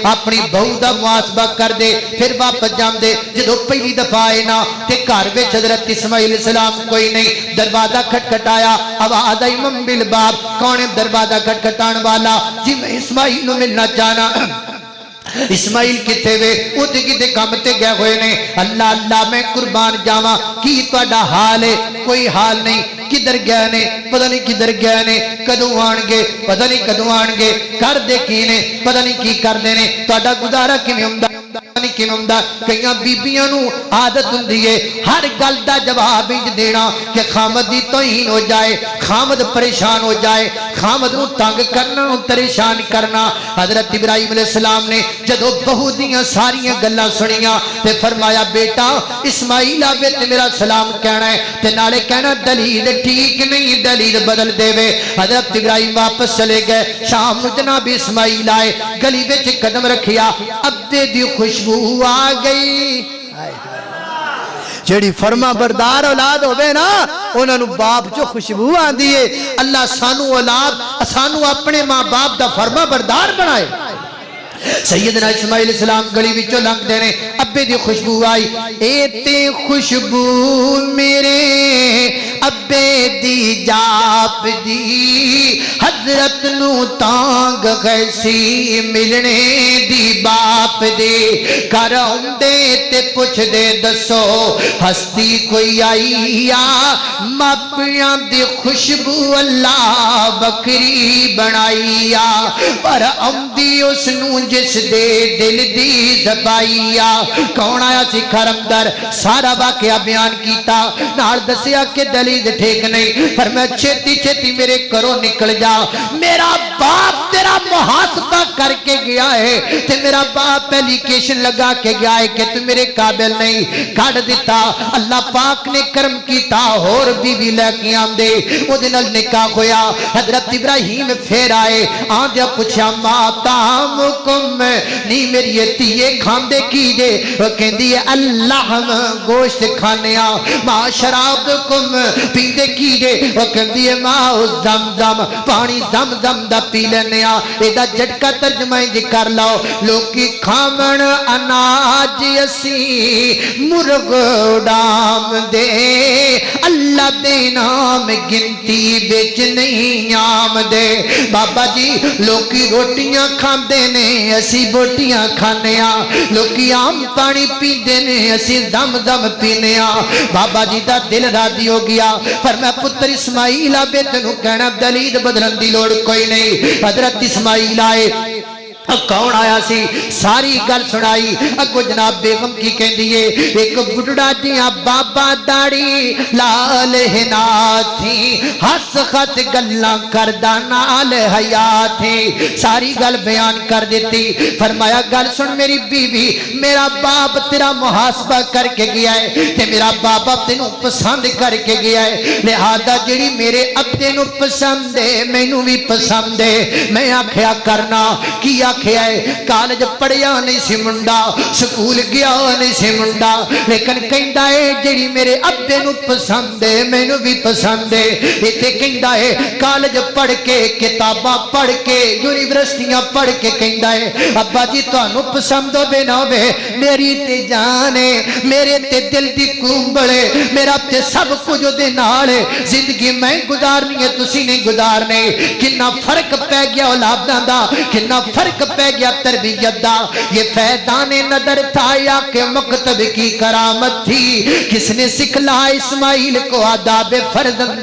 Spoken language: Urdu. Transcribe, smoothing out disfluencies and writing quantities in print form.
اپنی بہو دا محاسبہ کر دے پھر واپس جان دے جدو پہلی دفعہ آئے نا تے گھر وچ حضرت اسماعیل السلام کوئی نہیں دروازہ کھٹکھٹایا آواز آئی من بالباب کون ہے دروازہ کھٹکھٹان والا جی میں اسماعیل نو ملنا چاہنا اسماعیل کتے وے اُتے کتے کام تے گئے ہوئے نے اللہ اللہ میں قربان جاواں کی تہاڈا حال ہے کوئی حال نہیں کدھر گئے نے پتہ نہیں کدھر گئے نے کدوں آن گے پتہ نہیں کدوں آن گے کر دے کی نے پتہ نہیں کی کر دے نے تہاڈا گزارا کیویں ہوندا نہیں کیویں ہوندا کئیاں بیبییاں نو عادت ہوندی ہے ہر گل دا جواب انج دینا کہ خامد دی توہین ہو جائے خامد پریشان ہو جائے خامد نو تنگ کرنا پریشان کرنا حضرت ابراہیم علیہ السلام نے جدو بہو دیاں ساریاں گلاں سنیاں تے فرمایا بیٹا اسماعیل آوے تے میرا سلام کہنا ہے تے نالے کہنا دلیل ٹھیک نہیں دلیل بدل دے وے حضرت ابراہیم واپس چلے گئے شام نو جناب اسماعیل آئے گلی وچ قدم رکھیا ابے دی خوشبو آ گئی جیڑی فرما بردار اولاد ہوئے نا انہوں نے باپ جو خوشبو آندی ہے اللہ سانو اولاد سانو اپنے ماں باپ دا فرما بردار بنائے سیدنا اسماعیل السلام گلی وچوں لنگ دے نے ابے دی خوشبو آئی اے تے خوشبو میرے ابے دی جاپ دی حضرت نو تانگ غیسی ملنے دی باپ دی گھر آندے تے پوچھ دے دسو ہستی کوئی آئی یا ماپیاں دی خوشبو اللہ بکری بنائی یا پر آندی اس نو جس دے دل دی زبائیا کون آیا سی خرمدر سارا واقعہ بیان کیتا نال دسیا کہ دلیل ٹھیک نہیں پر میں چھتی چھتی میرے کرو نکل جا میرا باپ تیرا محاسبہ کر کے گیا ہے تے میرا باپ اپلیکیشن لگا کے گیا ہے کہ تو میرے قابل نہیں کھڑ دیتا اللہ پاک نے کرم کیتا اور بیوی لے کے آمدے وہ دنال نکاح ہویا حضرت ابراہیم پھر آئے آندیا پوچھا ماتام نہیں میری تیئے کھاندے کیجے وہ کہندی ہے اللہ ہم گوشت کھانیا ماں شراب کم پیندے کیجے وہ کہندی ہے ماں زمزم پانی زمزم دا پی لینیا ایدہ جھٹکا ترجمہ جی کر لاؤ لوکی کھامن اناج اسی مرغ ڈام دے اللہ دے نام گنتی بیچ نہیں آم دے بابا جی لوکی روٹیاں کھان دے نے اسی بوٹیاں کھانیا لوکی آم پانی پی دینے اسی دم دم پینیا بابا جی دا دل راضی ہو گیا پر میں پتر اسماعیل آبے تنو کہنا دلیل بدلن دی لوڑ کوئی نہیں حضرت اسماعیل آئے کون آیا سی ساری گل سنائی اگو جناب بیگم کی کہن دیئے ایک بڑھڑا دیاں بابا داڑی لال ہنا تھی ہس خط گلہ کردہ نال حیات تھی ساری گل بیان کر دیتی فرمایا گل سن میری بیوی میرا باپ تیرا محاسبہ کر کے گیا ہے تے میرا بابا تینوں پسند کر کے گیا ہے لہذا جڑی میرے اب تینوں پسند ہے میں نو بھی پسند ہے میں آکھیا کرنا کیا کھیا ہے کالج پڑھیا نہیں سی منڈا سکول گیا نہیں سی منڈا لیکن کہندا ہے جڑی میرے ابے نو پسند ہے مینوں بھی پسند ہے ایتھے کہندا ہے کالج پڑھ کے کتاباں پڑھ کے یونیورسٹیاں پڑھ کے کہندا ہے ابا جی تانوں پسند ہوے نہ ہوے میری تے جان ہے میرے تے دل دی کومبل ہے میرا تے سب کچھ دے نال ہے زندگی میں گزارنی ہے تسی نہیں گزارنے کنا فرق پے گیا اولاداں دا کنا فرق پہ گیا تربیت دا یہ فیضان نظر تھا یا کہ مکتب کی کرامت تھی کس نے سکھلا اسماعیل کو آداب فرزند